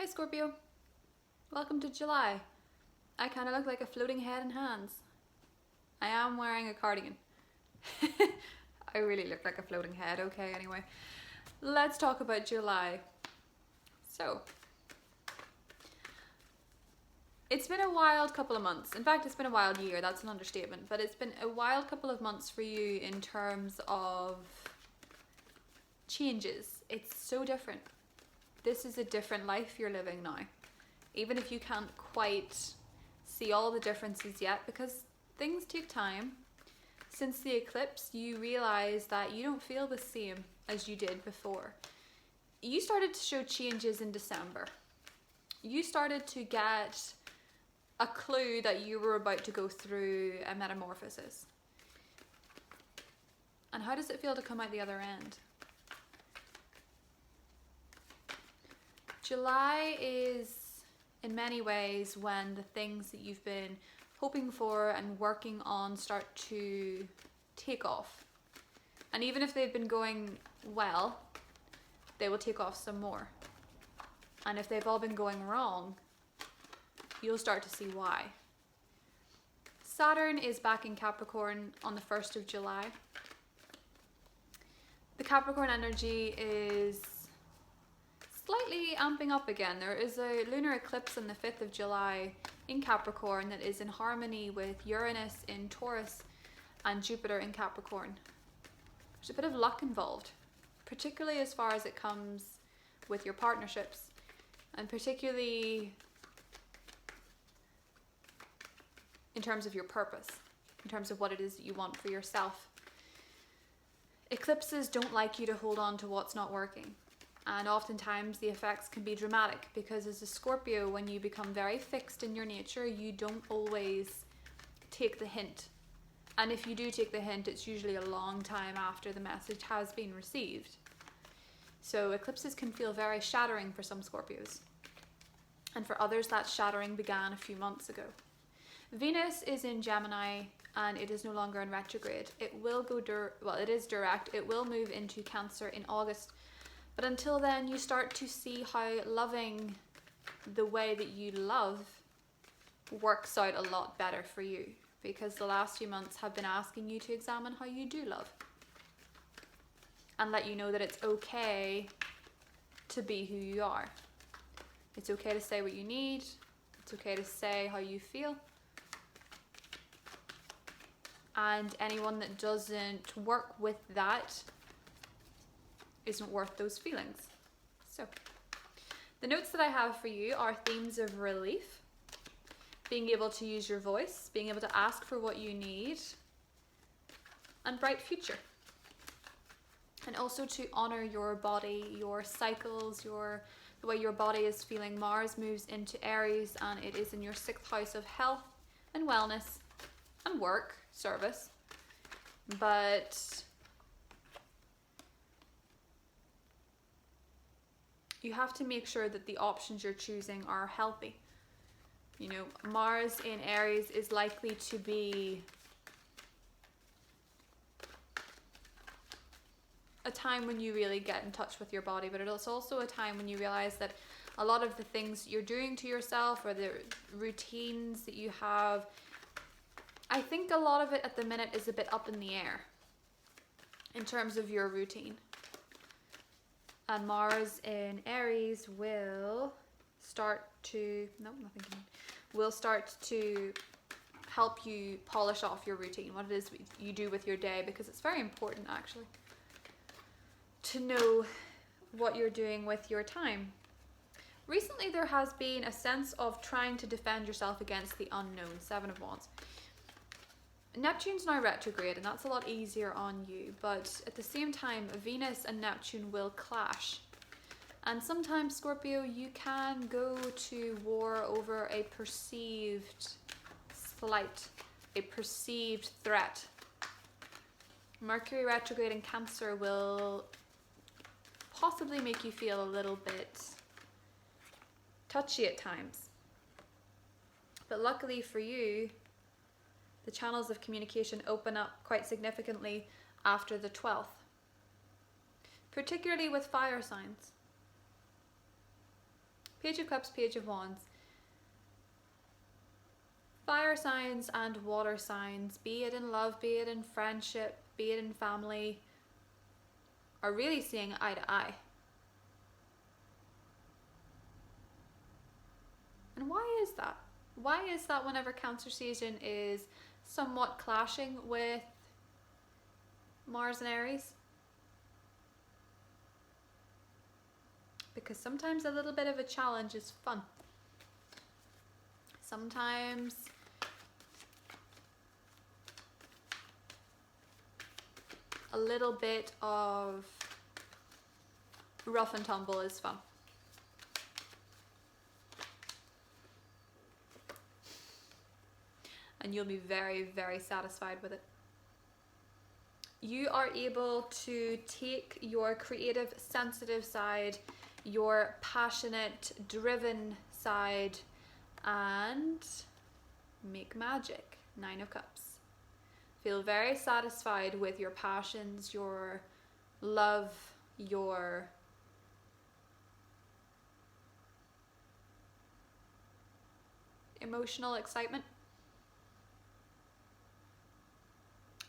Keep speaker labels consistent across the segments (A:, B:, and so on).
A: Scorpio, welcome to July. I kind of look like a floating head and hands. I am wearing a cardigan. I really look like a floating head. Okay, anyway, let's talk about July. So, it's been a wild couple of months. In fact, it's been a wild year. That's an understatement. But it's been a wild couple of months for you in terms of changes. It's so different. This is a different life you're living now. Even if you can't quite see all the differences yet, because things take time. Since the eclipse, you realize that you don't feel the same as you did before. You started to show changes in December. You started to get a clue that you were about to go through a metamorphosis. And how does it feel to come out the other end? July is, in many ways, when the things that you've been hoping for and working on start to take off. And even if they've been going well, they will take off some more. And if they've all been going wrong, you'll start to see why. Saturn is back in Capricorn on the 1st of July. The Capricorn energy is slightly amping up again. There is a lunar eclipse on the 5th of July in Capricorn that is in harmony with Uranus in Taurus and Jupiter in Capricorn. There's a bit of luck involved, particularly as far as it comes with your partnerships, and particularly in terms of your purpose, in terms of what it is that you want for yourself. Eclipses don't like you to hold on to what's not working. And oftentimes the effects can be dramatic, because as a Scorpio, when you become very fixed in your nature, you don't always take the hint. And if you do take the hint, it's usually a long time after the message has been received. So eclipses can feel very shattering for some Scorpios. And for others, that shattering began a few months ago. Venus is in Gemini and it is no longer in retrograde. It will go, it is direct. It will move into Cancer in August. But until then, you start to see how loving the way that you love works out a lot better for you, because the last few months have been asking you to examine how you do love and let you know that it's okay to be who you are. It's okay to say what you need. It's okay to say how you feel. And anyone that doesn't work with that isn't worth those feelings. So, the notes that I have for you are themes of relief, being able to use your voice, being able to ask for what you need, and bright future. And also to honor your body, your cycles, the way your body is feeling. Mars moves into Aries and it is in your 6th house of health and wellness and work, service. But you have to make sure that the options you're choosing are healthy. You know, Mars in Aries is likely to be a time when you really get in touch with your body, but it's also a time when you realize that a lot of the things you're doing to yourself or the routines that you have, I think a lot of it at the minute is a bit up in the air in terms of your routine. And Mars in Aries will start to, will start to help you polish off your routine, what it is you do with your day, because it's very important actually to know what you're doing with your time. Recently there has been a sense of trying to defend yourself against the unknown, 7 of Wands. Neptune's now retrograde and that's a lot easier on you, but at the same time Venus and Neptune will clash. And sometimes, Scorpio, you can go to war over a perceived slight, a perceived threat. Mercury retrograde in Cancer will possibly make you feel a little bit touchy at times. But luckily for you, the channels of communication open up quite significantly after the 12th, particularly with fire signs. Page of Cups, Page of Wands. Fire signs and water signs, be it in love, be it in friendship, be it in family, are really seeing eye to eye. And why is that? Why is that whenever Cancer season is somewhat clashing with Mars and Aries? Because sometimes a little bit of a challenge is fun. Sometimes a little bit of rough and tumble is fun. And you'll be very, very satisfied with it. You are able to take your creative, sensitive side, your passionate, driven side, and make magic. 9 of Cups. Feel very satisfied with your passions, your love, your emotional excitement.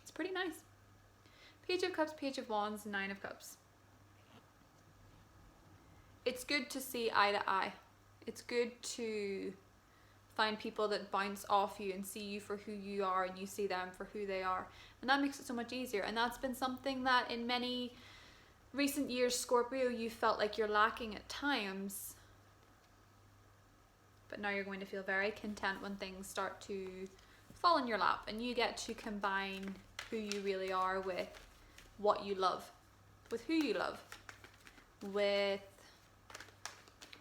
A: It's pretty nice. Page of Cups, Page of Wands, 9 of Cups. It's good to see eye to eye. It's good to find people that bounce off you and see you for who you are and you see them for who they are. And that makes it so much easier. And that's been something that in many recent years, Scorpio, you felt like you're lacking at times. But now you're going to feel very content when things start to fall in your lap and you get to combine who you really are with what you love, with who you love, with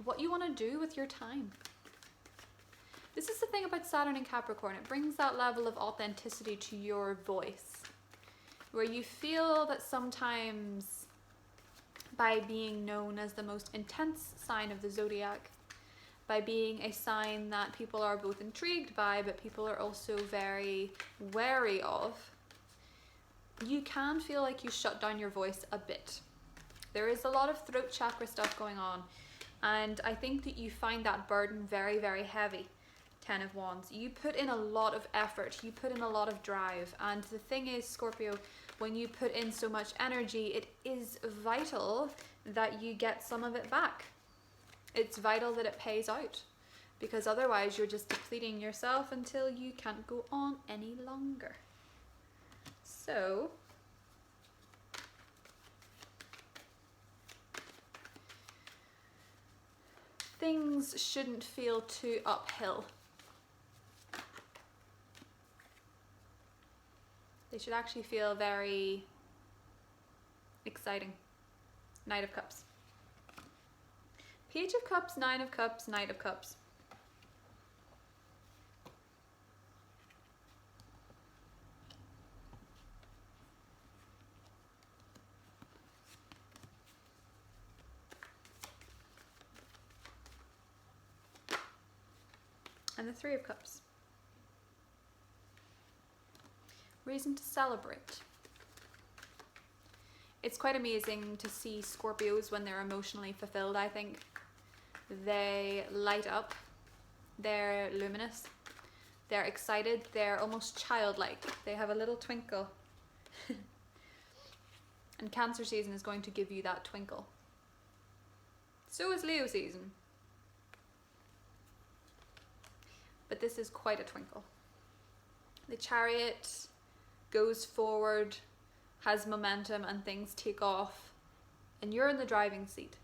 A: what you want to do with your time. This is the thing about Saturn and Capricorn. It brings that level of authenticity to your voice, where you feel that sometimes by being known as the most intense sign of the zodiac, by being a sign that people are both intrigued by, but people are also very wary of, you can feel like you shut down your voice a bit. There is a lot of throat chakra stuff going on, and I think that you find that burden very, very heavy. 10 of Wands. You put in a lot of effort, you put in a lot of drive, and the thing is, Scorpio, when you put in so much energy, it is vital that you get some of it back. It's vital that it pays out, because otherwise you're just depleting yourself until you can't go on any longer. So things shouldn't feel too uphill. They should actually feel very exciting. Knight of Cups. Page of Cups, 9 of Cups, Knight of Cups. And the 3 of Cups. Reason to celebrate. It's quite amazing to see Scorpios when they're emotionally fulfilled, I think. They light up, they're luminous, they're excited, they're almost childlike, they have a little twinkle. And Cancer season is going to give you that twinkle. So is Leo season. But this is quite a twinkle. The Chariot goes forward, has momentum, and things take off, and you're in the driving seat.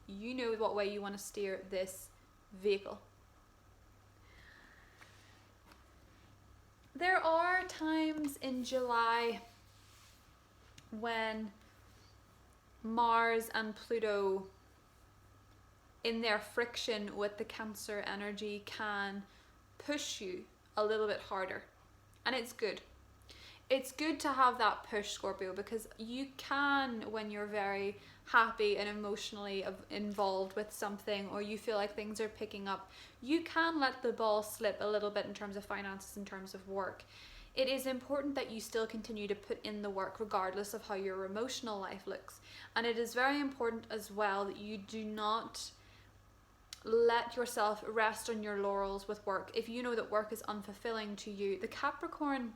A: You know what way you want to steer this vehicle. There are times in July when Mars and Pluto, in their friction with the Cancer energy, can push you a little bit harder, and it's good. It's good to have that push, Scorpio, because you can, when you're very happy and emotionally involved with something, or you feel like things are picking up, you can let the ball slip a little bit in terms of finances, in terms of work. It is important that you still continue to put in the work regardless of how your emotional life looks. And it is very important as well that you do not let yourself rest on your laurels with work. If you know that work is unfulfilling to you, the Capricorn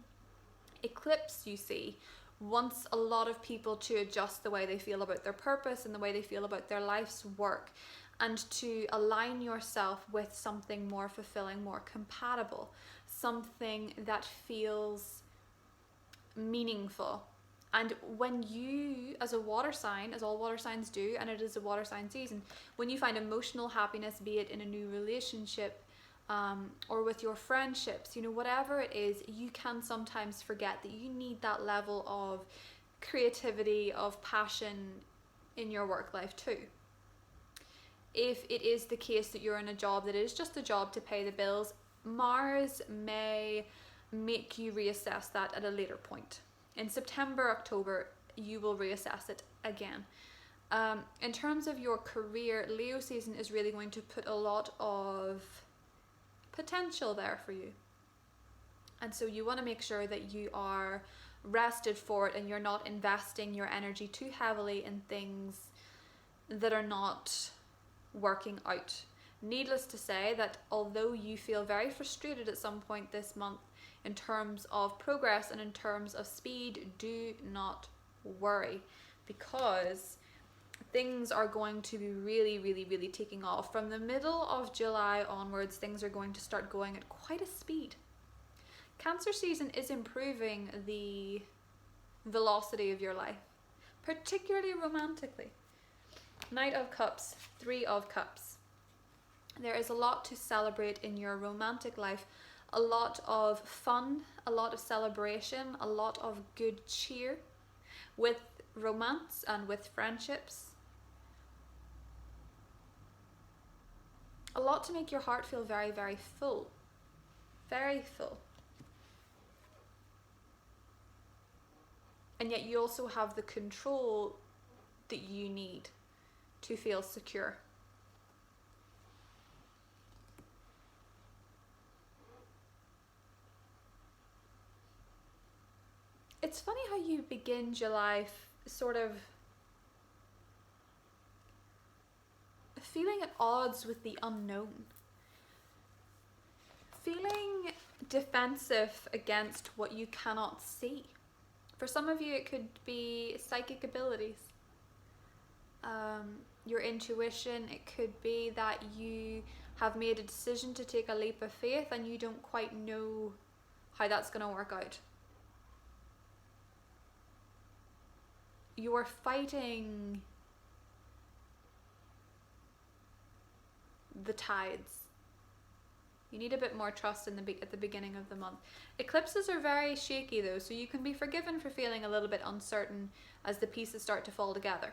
A: eclipse, you see, wants a lot of people to adjust the way they feel about their purpose and the way they feel about their life's work, and to align yourself with something more fulfilling, more compatible, something that feels meaningful. And when you, as a water sign, as all water signs do, and it is a water sign season, when you find emotional happiness, be it in a new relationship, or with your friendships, you know, whatever it is, you can sometimes forget that you need that level of creativity, of passion in your work life too. If it is the case that you're in a job that is just a job to pay the bills, Mars may make you reassess that at a later point. In September, October, you will reassess it again. In terms of your career, Leo season is really going to put a lot of potential there for you. And so you want to make sure that you are rested for it and you're not investing your energy too heavily in things that are not working out. Needless to say that although you feel very frustrated at some point this month in terms of progress and in terms of speed, do not worry, because things are going to be really taking off. From the middle of July onwards, things are going to start going at quite a speed. Cancer season is improving the velocity of your life, particularly romantically. Knight of Cups, Three of Cups. There is a lot to celebrate in your romantic life. A lot of fun, a lot of celebration, a lot of good cheer with romance and with friendships. A lot to make your heart feel very full. Very full. And yet you also have the control that you need to feel secure. It's funny how you begin July sort of feeling at odds with the unknown. Feeling defensive against what you cannot see. For some of you, it could be psychic abilities. Your intuition. It could be that you have made a decision to take a leap of faith and you don't quite know how that's going to work out. You're fighting the tides. You need a bit more trust at the beginning of the month. Eclipses are very shaky though, so you can be forgiven for feeling a little bit uncertain as the pieces start to fall together,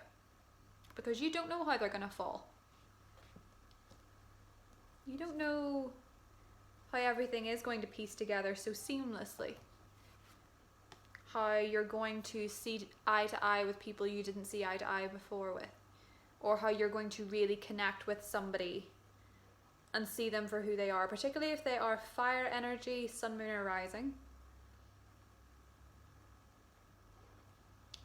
A: because you don't know how they're going to fall. You don't know how everything is going to piece together so seamlessly. How you're going to see eye to eye with people you didn't see eye to eye before with. Or how you're going to really connect with somebody and see them for who they are, particularly if they are fire energy, sun, moon, or rising.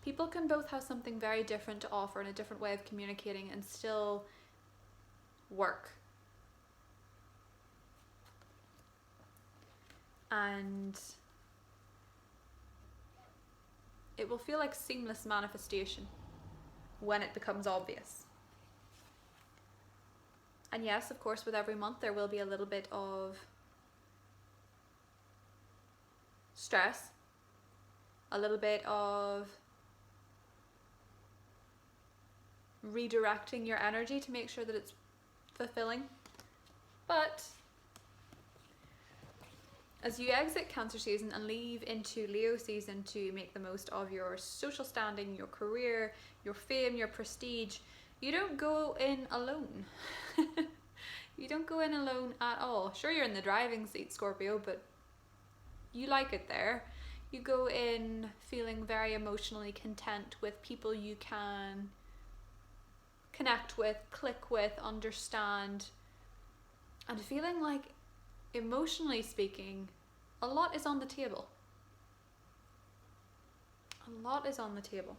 A: People can both have something very different to offer and a different way of communicating and still work. And it will feel like seamless manifestation when it becomes obvious. And yes, of course, with every month there will be a little bit of stress, a little bit of redirecting your energy to make sure that it's fulfilling. But as you exit Cancer season and leave into Leo season to make the most of your social standing, your career, your fame, your prestige, you don't go in alone. You don't go in alone at all. Sure, you're in the driving seat, Scorpio, but you like it there. You go in feeling very emotionally content with people you can connect with, click with, understand, and feeling like, emotionally speaking, a lot is on the table. A lot is on the table.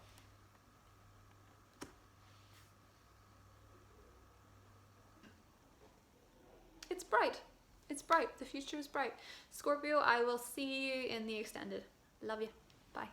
A: it's bright. It's bright. The future is bright. Scorpio, I will see you in the extended. Love you. Bye.